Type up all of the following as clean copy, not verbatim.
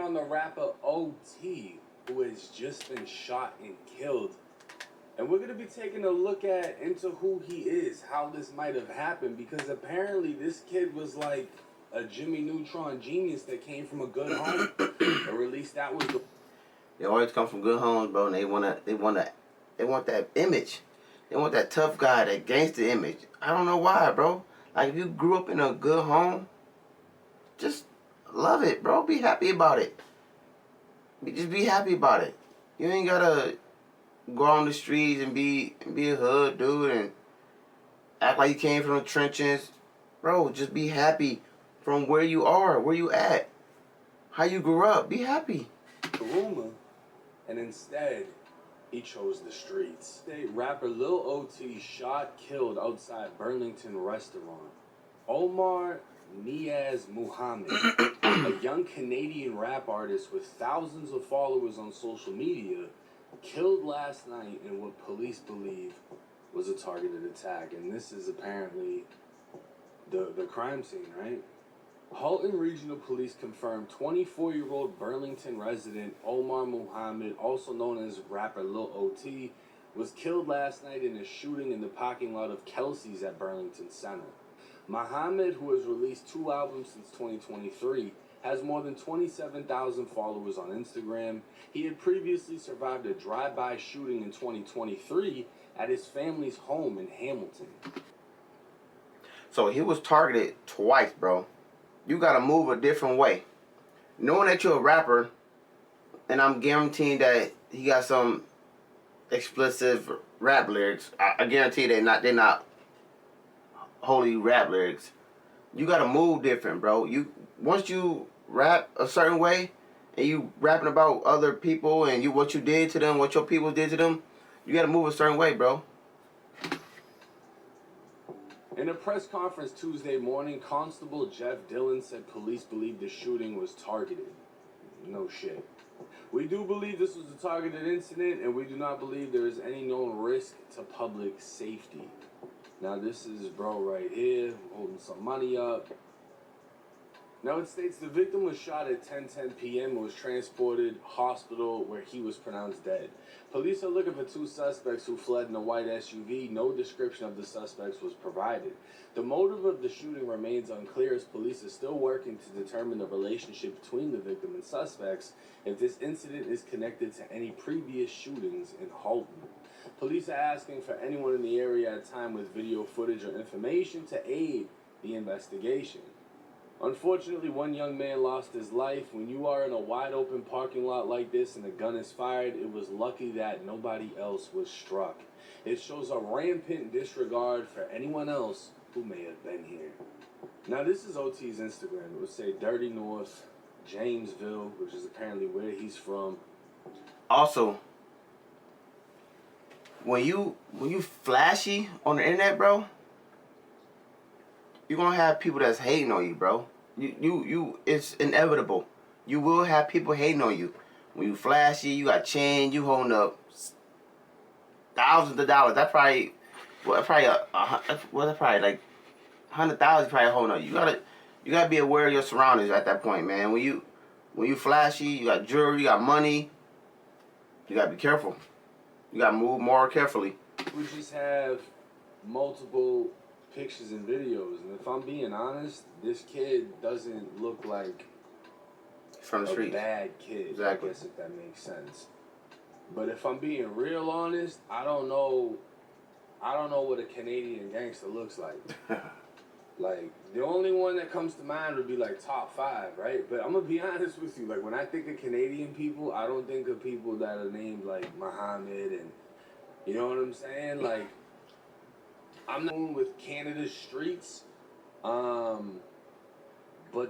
on the rapper OT, who has just been shot and killed. And we're going to be taking a look into who he is, how this might have happened, because apparently this kid was like a Jimmy Neutron genius that came from a good home. Or at least that was the... They always come from good homes, bro, and they want that image. They want that tough guy, that gangster image. I don't know why, bro. Like, if you grew up in a good home, just love it, bro. Be happy about it. Just be happy about it. You ain't gotta go on the streets and be a hood dude and act like you came from the trenches. Bro, just be happy from where you are, where you at, how you grew up. Be happy. rumor, and instead, he chose the streets. Rapper Lil OT shot, killed outside Burlington restaurant. Omar Niaz Muhammad, a young Canadian rap artist with thousands of followers on social media, killed last night in what police believe was a targeted attack. And this is apparently the crime scene, right? Halton Regional Police confirmed 24-year-old Burlington resident Omar Muhammad, also known as rapper Lil OT, was killed last night in a shooting in the parking lot of Kelsey's at Burlington Center. Muhammad, who has released 2 albums since 2023, has more than 27,000 followers on Instagram. He had previously survived a drive-by shooting in 2023 at his family's home in Hamilton. So he was targeted twice, bro. You gotta move a different way. Knowing that you're a rapper, and I'm guaranteeing that he got some explicit rap lyrics. I guarantee they're not holy rap lyrics. You gotta move different, bro. Once you rap a certain way, and you rapping about other people and what you did to them, what your people did to them, you gotta move a certain way, bro. In a press conference Tuesday morning, Constable Jeff Dillon said police believe the shooting was targeted. No shit. We do believe this was a targeted incident, and we do not believe there is any known risk to public safety. Now this is bro right here, holding some money up. Now it states the victim was shot at 10:10 p.m. and was transported hospital where he was pronounced dead. Police are looking for 2 suspects who fled in a white SUV. No description of the suspects was provided. The motive of the shooting remains unclear as police are still working to determine the relationship between the victim and suspects if this incident is connected to any previous shootings in Halton. Police are asking for anyone in the area at time with video footage or information to aid the investigation. Unfortunately, 1 young man lost his life. When you are in a wide open parking lot like this and a gun is fired, it was lucky that nobody else was struck. It shows a rampant disregard for anyone else who may have been here. Now this is OT's Instagram. It would say Dirty North, Jamesville, which is apparently where he's from. Also, when you flashy on the internet, bro, you're gonna have people that's hating on you, bro. You it's inevitable. You will have people hating on you. When you flashy, you got chain, you holding up thousands of dollars. That's probably probably like 100,000 probably holding up. You gotta be aware of your surroundings at that point, man. When you flashy, you got jewelry, you got money, you gotta be careful. You gotta move more carefully. We just have multiple pictures and videos, and if I'm being honest, this kid doesn't look like from the street. A bad kid. Exactly. I guess if that makes sense. But if I'm being real honest, I don't know what a Canadian gangster looks like. Like, the only one that comes to mind would be like top 5, right? But I'm gonna be honest with you, like when I think of Canadian people, I don't think of people that are named like Muhammad, and you know what I'm saying? Like, I'm not with Canada's streets, but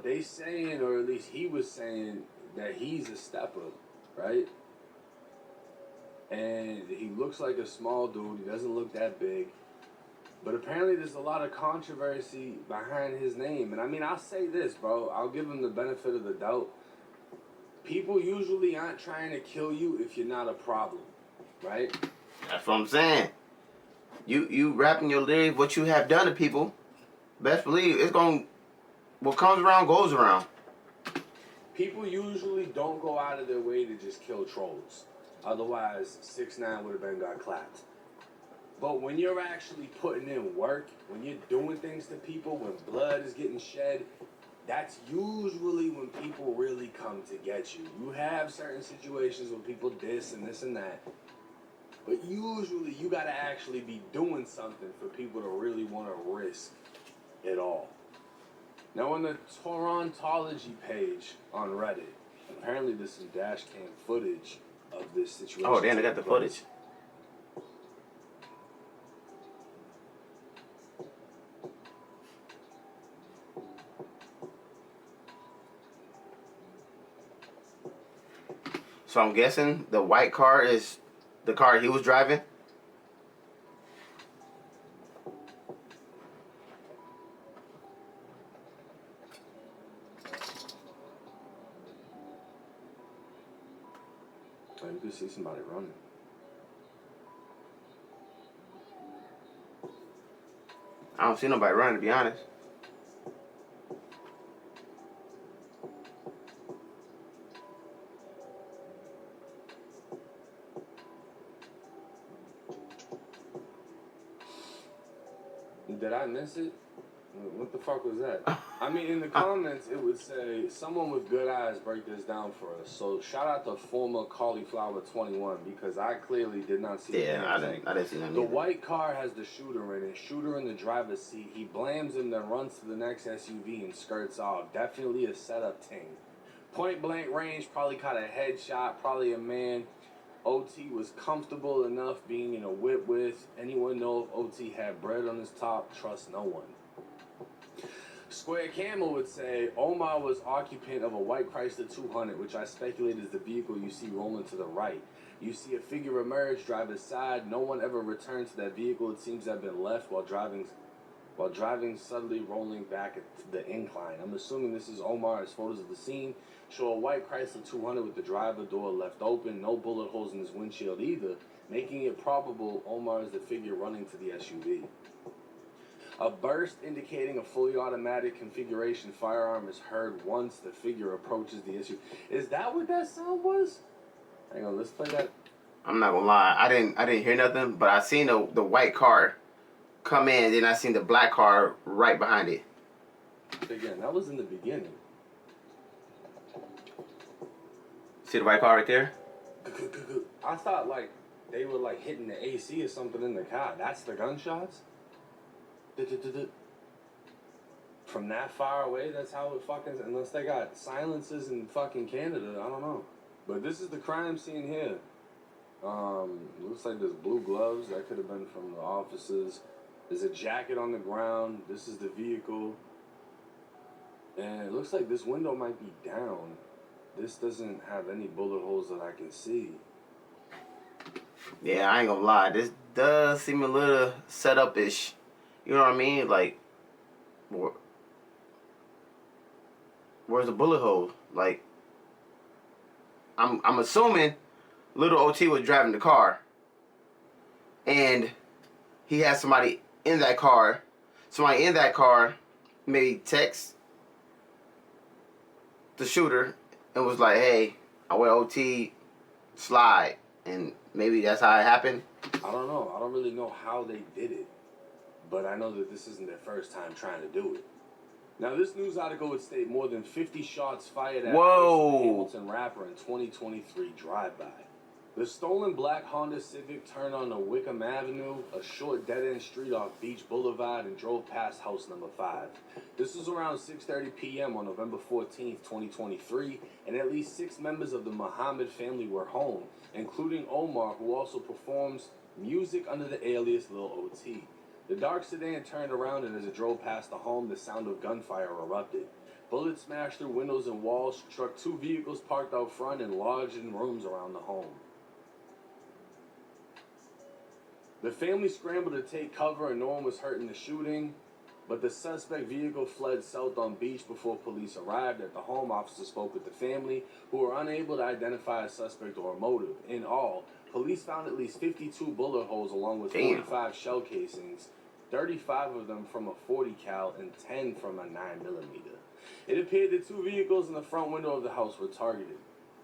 they saying, or at least he was saying, that he's a stepper, right? And he looks like a small dude. He doesn't look that big. But apparently there's a lot of controversy behind his name. And I mean, I'll say this, bro. I'll give him the benefit of the doubt. People usually aren't trying to kill you if you're not a problem, right? That's what I'm saying. You rapping your lyrics, what you have done to people, best believe it's what comes around goes around. People usually don't go out of their way to just kill trolls. Otherwise, 6ix9ine would have been got clapped. But when you're actually putting in work, when you're doing things to people, when blood is getting shed, that's usually when people really come to get you. You have certain situations when people diss and this and that. But usually you gotta actually be doing something for people to really want to risk it all. Now on the Torontology page on Reddit, apparently there's some dash cam footage of this situation. Oh damn, they got the footage. So I'm guessing the white car is the car he was driving. Oh, you can see somebody running. I don't see nobody running, to be honest. Did I miss it? What the fuck was that? I mean, in the comments, it would say, someone with good eyes break this down for us. So shout out to former Cauliflower21 because I clearly did not see Yeah, I didn't see nothing. The white car has the shooter in it. Shooter in the driver's seat. He blams him, then runs to the next SUV and skirts off. Definitely a setup thing. Point blank range, probably caught a headshot, probably a man. OT was comfortable enough being in a whip with. Anyone know if OT had bread on his top? Trust no one. Square Camel would say Omar was occupant of a white Chrysler 200, which I speculate is the vehicle you see rolling to the right. You see a figure emerge, driver's side. No one ever returned to that vehicle. It seems to have been left while driving suddenly rolling back at the incline. I'm assuming this is Omar as photos of the scene show a white Chrysler 200 with the driver door left open, no bullet holes in his windshield either, making it probable Omar is the figure running to the SUV. A burst indicating a fully automatic configuration firearm is heard once the figure approaches the SUV. Is that what that sound was? Hang on, let's play that. I'm not gonna lie, I didn't hear nothing, but I seen the white car come in, then I seen the black car right behind it. Again, that was in the beginning. See the white car right there? I thought like they were like hitting the AC or something in the car. That's the gunshots? From that far away, that's how it fucking... Unless they got silences in fucking Canada, I don't know. But this is the crime scene here. Looks like there's blue gloves. That could have been from the officers. There's a jacket on the ground. This is the vehicle. And it looks like this window might be down. This doesn't have any bullet holes that I can see. Yeah, I ain't gonna lie. This does seem a little setup-ish. You know what I mean? Like, where's the bullet hole? Like, I'm assuming Lil OT was driving the car, and he had somebody in that car. Somebody in that car maybe text the shooter and was like, "Hey, I want OT slide," and maybe that's how it happened. I don't know. I don't really know how they did it. But I know that this isn't their first time trying to do it. Now, this news article would state more than 50 shots fired at Whoa. Hamilton rapper in 2023 drive-by. The stolen black Honda Civic turned on Wickham Avenue, a short dead-end street off Beach Boulevard, and drove past house number 5. This was around 6:30 p.m. on November 14th, 2023, and at least 6 members of the Muhammad family were home, including Omar, who also performs music under the alias Lil OT. The dark sedan turned around, and as it drove past the home, the sound of gunfire erupted. Bullets smashed through windows and walls, struck 2 vehicles parked out front, and lodged in rooms around the home. The family scrambled to take cover, and no one was hurt in the shooting, but the suspect vehicle fled south on Beach before police arrived. At the home, officers spoke with the family, who were unable to identify a suspect or a motive. In all, police found at least 52 bullet holes along with 45 shell casings, 35 of them from a .40 cal and 10 from a 9mm. It appeared the two vehicles in the front window of the house were targeted.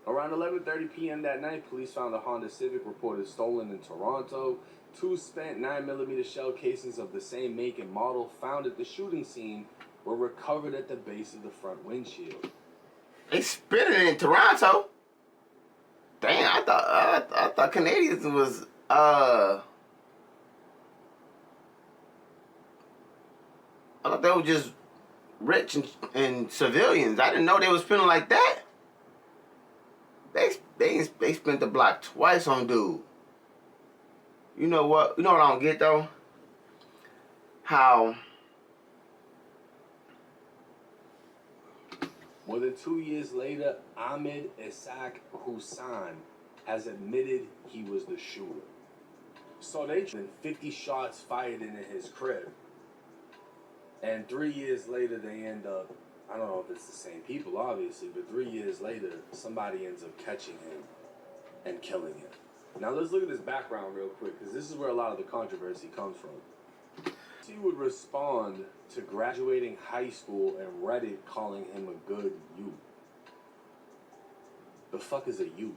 Around 11:30 p.m. that night, police found a Honda Civic reported stolen in Toronto. Two spent 9mm shell casings of the same make and model found at the shooting scene were recovered at the base of the front windshield. They spit it in Toronto. Damn, I thought Canadians was I thought they were just rich and civilians. I didn't know they was spending like that. They spent the block twice on dude. You know what? You know what I don't get though? How more than 2 years later, Ahmed Issak-Hussan has admitted he was the shooter. So they 50 shots fired into his crib. And 3 years later, they end up, I don't know if it's the same people, obviously, but 3 years later, somebody ends up catching him and killing him. Now let's look at his background real quick, because this is where a lot of the controversy comes from. He would respond to graduating high school and Reddit calling him a good youth. The fuck is a youth?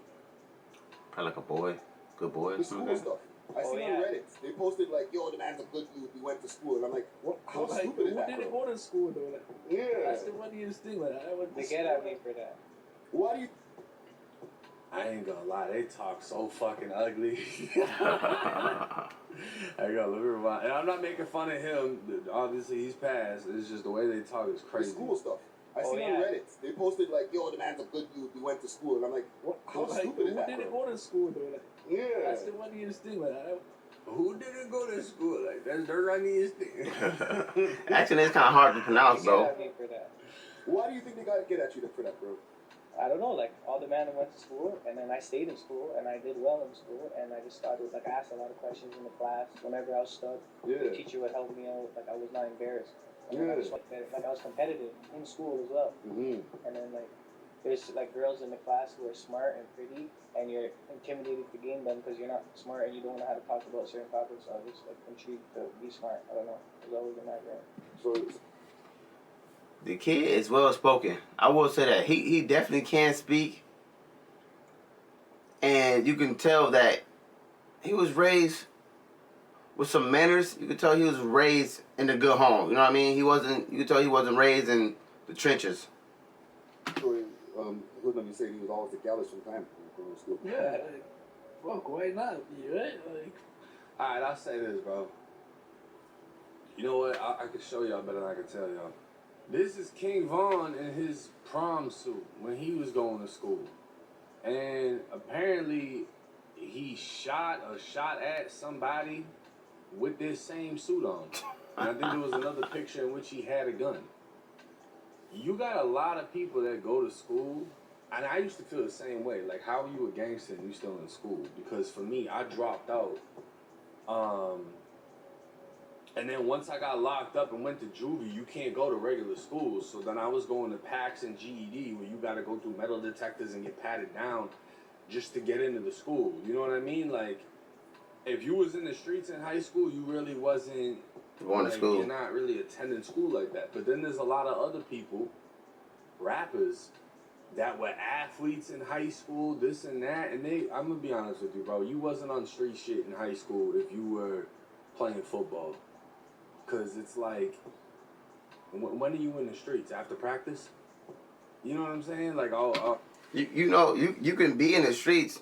probably like a boy, good boy. The school stuff. I see on Reddit. They posted like, "Yo, the man's a good youth. He went to school." And I'm like, "What? How like, stupid is that?" Who didn't go to school though? Like, Yeah. That's the funniest thing. Like, I went to They get at me for that. Why do you? I ain't gonna lie, they talk so fucking ugly. I gotta let me remind. And I'm not making fun of him. Obviously, he's passed. It's just the way they talk is The crazy. school stuff. I see on Reddit. They posted like, "Yo, the man's a good youth. He went to school." And I'm like, "What? How like, stupid is who that?" didn't bro? go to school though? Like, Yeah. that's the funniest thing. Like, Who didn't go to school? Like, that's the runniest thing. Actually, it's kind of hard to pronounce, They get though. at me for that. Why do you think they gotta get at you for that, bro? I don't know, like all the men went to school and then I stayed in school and I did well in school and I just started like I asked a lot of questions in the class whenever I was stuck. Yeah. The teacher would help me out, like I was not embarrassed. And then Yeah. I just, like I was competitive in school as well. Mm-hmm. And then like there's like girls in the class who are smart and pretty and you're intimidated to game them because you're not smart and you don't know how to talk about certain topics. So I was like intrigued to be smart. I don't know. It was always in my brain. So The kid is well spoken. I will say that he definitely can speak, and you can tell that he was raised with some manners. You can tell he was raised in a good home. You know what I mean? He wasn't. You can tell he wasn't raised in the trenches. who's gonna be saying he was always the gallus from time going to school? yeah, like, fuck, why not? You right? Like, Alright, I'll say this, bro. You know what? I can show y'all better than I can tell y'all. This is King Von in his prom suit when he was going to school. And apparently he shot at somebody with this same suit on. And I think there was another picture in which he had a gun. You got a lot of people that go to school, and I used to feel the same way. Like, how are you a gangster and you still in school? Because for me, I dropped out. And then once I got locked up and went to juvie, you can't go to regular schools. So then I was going to PAX and GED, where you got to go through metal detectors and get patted down just to get into the school. You know what I mean? Like, if you was in the streets in high school, you really wasn't Going to school. You're not really attending school like that. But then there's a lot of other people, rappers, that were athletes in high school, this and that. And I'm going to be honest with you, bro. You wasn't on street shit in high school if you were playing football. Because it's like, when are you in the streets? After practice? You know what I'm saying? Like, You know you can be in the streets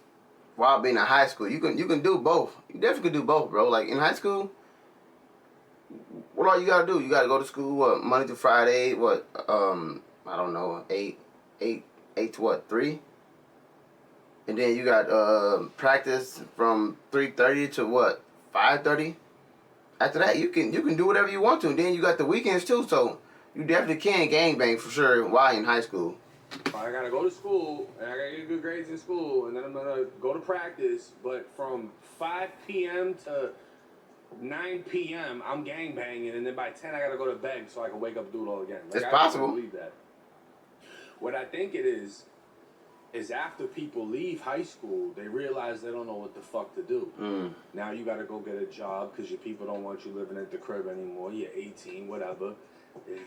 while being in high school. You can do both. You definitely can do both, bro. Like in high school, what all you gotta do? You gotta go to school Monday to Friday. I don't know, 8 to what 3, and then you got practice from 3:30 to what 5:30. After that, you can do whatever you want to. And then you got the weekends too, so you definitely can gangbang for sure while in high school. I gotta go to school, and I gotta get good grades in school, and then I'm gonna go to practice. But from 5 p.m. to 9 p.m., I'm gangbanging, and then by 10, I gotta go to bed so I can wake up and do it all again. Like, It's I possible. can't believe that. What I think it is after people leave high school, they realize they don't know what the fuck to do. Now you gotta go get a job because your people don't want you living at the crib anymore. You're 18, whatever.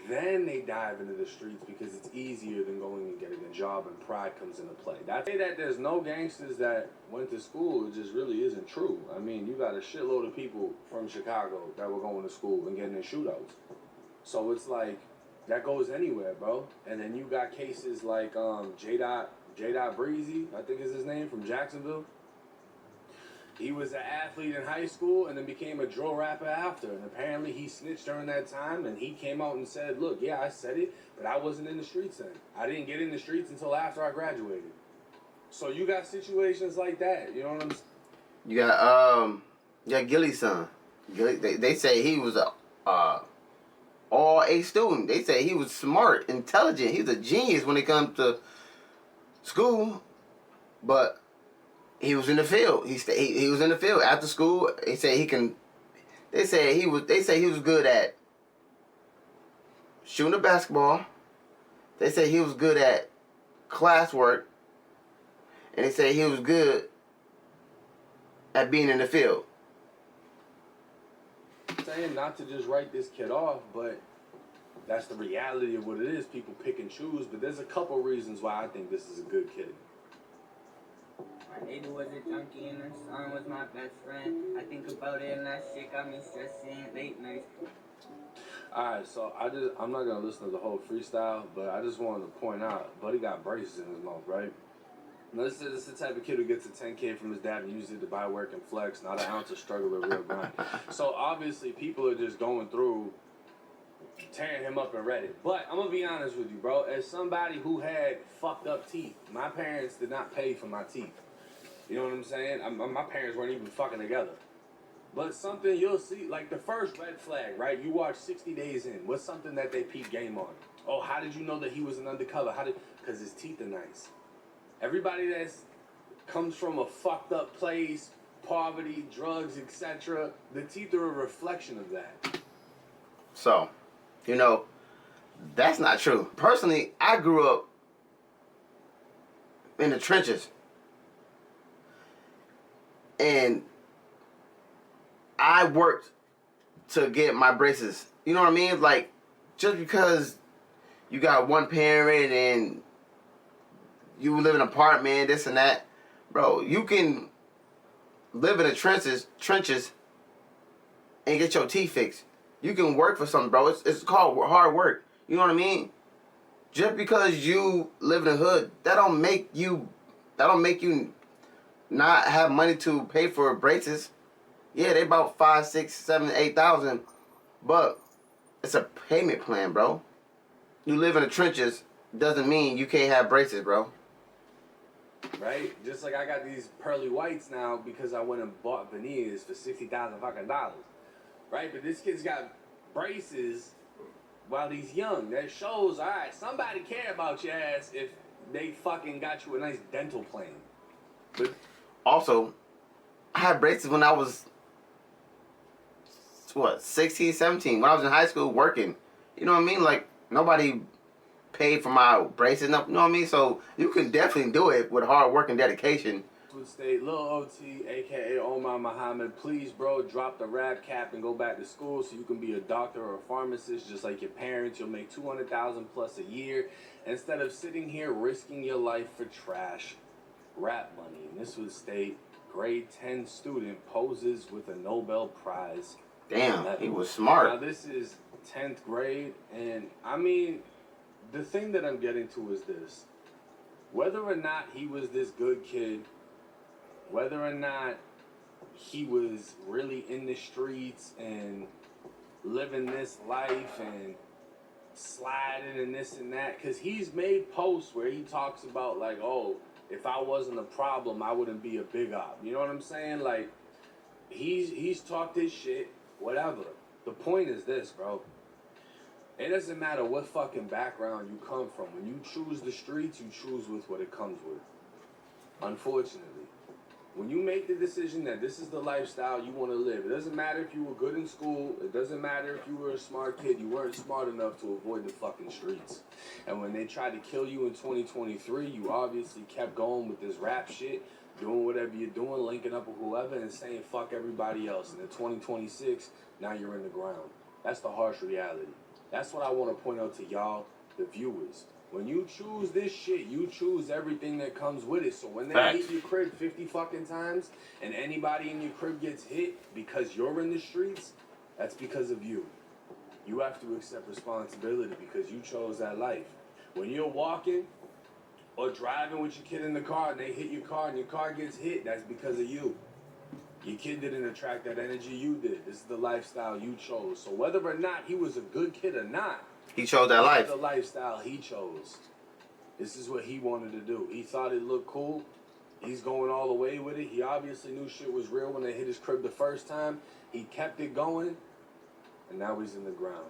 Then they dive into the streets because it's easier than going and getting a job, and pride comes into play. That say that there's no gangsters that went to school, it just really isn't true. I mean, you got a shitload of people from Chicago that were going to school and getting in shootouts. So it's like, that goes anywhere, bro. And then you got cases like J. Breezy, I think is his name, from Jacksonville. He was an athlete in high school and then became a drill rapper after. And apparently he snitched during that time, and he came out and said, look, yeah, I said it, but I wasn't in the streets then. I didn't get in the streets until after I graduated. So you got situations like that, you know what I'm saying? You got Gilly's son. They say he was a all A student. They say he was smart, intelligent. He was a genius when it comes to school, but he was in the field. He was in the field after school. They say he can. They say he was good at shooting the basketball. They say he was good at classwork, and they say he was good at being in the field. I'm saying not to just write this kid off, but that's the reality of what it is. People pick and choose, but there's a couple reasons why I think this is a good kid. My neighbor was a junkie and her son was my best friend. I think about it and that shit got me stressing late nights. Alright, so I'm not gonna listen to the whole freestyle, but I just wanted to point out, Buddy got braces in his mouth, right? Now, this is the type of kid who gets a 10K from his dad and uses it to buy work and flex, not an ounce of struggle or real grind. So obviously people are just going through tearing him up in Reddit. But I'm gonna be honest with you, bro. As somebody who had fucked up teeth, my parents did not pay for my teeth. You know what I'm saying? My parents weren't even fucking together. But something you'll see, like the first red flag, right? You watch 60 Days In. What's something that they peep game on? Oh, how did you know that he was an undercover? Because his teeth are nice. Everybody that comes from a fucked up place, poverty, drugs, etc., the teeth are a reflection of that. So, that's not true. Personally, I grew up in the trenches. And I worked to get my braces. You know what I mean? Like, just because you got one parent and you live in an apartment, this and that, bro, you can live in the trenches and get your teeth fixed. You can work for something, bro. It's called hard work. You know what I mean? Just because you live in the hood, that don't make you not have money to pay for braces. Yeah, they about 5, 6, 7, 8,000, but it's a payment plan, bro. You live in the trenches doesn't mean you can't have braces, bro. Right? Just like I got these pearly whites now because I went and bought veneers for $60,000 fucking dollars. Right? But this kid's got braces while he's young. That shows, alright, somebody care about your ass if they fucking got you a nice dental plan. But also, I had braces when I was 16, 17, when I was in high school working. You know what I mean? Like, nobody paid for my braces, you know what I mean? So you can definitely do it with hard work and dedication. would state, Lil OT, aka Omar Muhammad, please, bro, drop the rap cap and go back to school so you can be a doctor or a pharmacist just like your parents. You'll make $200,000 plus a year instead of sitting here risking your life for trash rap money. And this would state, grade 10 student poses with a Nobel Prize. Damn, he was smart. Now this is 10th grade, and I mean, the thing that I'm getting to is this. Whether or not he was this good kid, whether or not he was really in the streets and living this life and sliding and this and that, because he's made posts where he talks about like, oh, if I wasn't a problem, I wouldn't be a big op. You know what I'm saying? Like, he's talked his shit, whatever. The point is this, bro. It doesn't matter what fucking background you come from. When you choose the streets, you choose with what it comes with. Unfortunately. When you make the decision that this is the lifestyle you want to live, it doesn't matter if you were good in school, it doesn't matter if you were a smart kid, you weren't smart enough to avoid the fucking streets. And when they tried to kill you in 2023, you obviously kept going with this rap shit, doing whatever you're doing, linking up with whoever and saying fuck everybody else. And in 2026, now you're in the ground. That's the harsh reality. That's what I want to point out to y'all, the viewers. When you choose this shit, you choose everything that comes with it. So when they Facts. hit your crib 50 fucking times and anybody in your crib gets hit because you're in the streets, that's because of you. You have to accept responsibility because you chose that life. When you're walking or driving with your kid in the car and they hit your car and your car gets hit, that's because of you. Your kid didn't attract that energy, you did. This is the lifestyle you chose. So whether or not he was a good kid or not, He chose that life. the lifestyle he chose. This is what he wanted to do. He thought it looked cool. He's going all the way with it. He obviously knew shit was real when they hit his crib the first time. He kept it going, and now he's in the ground.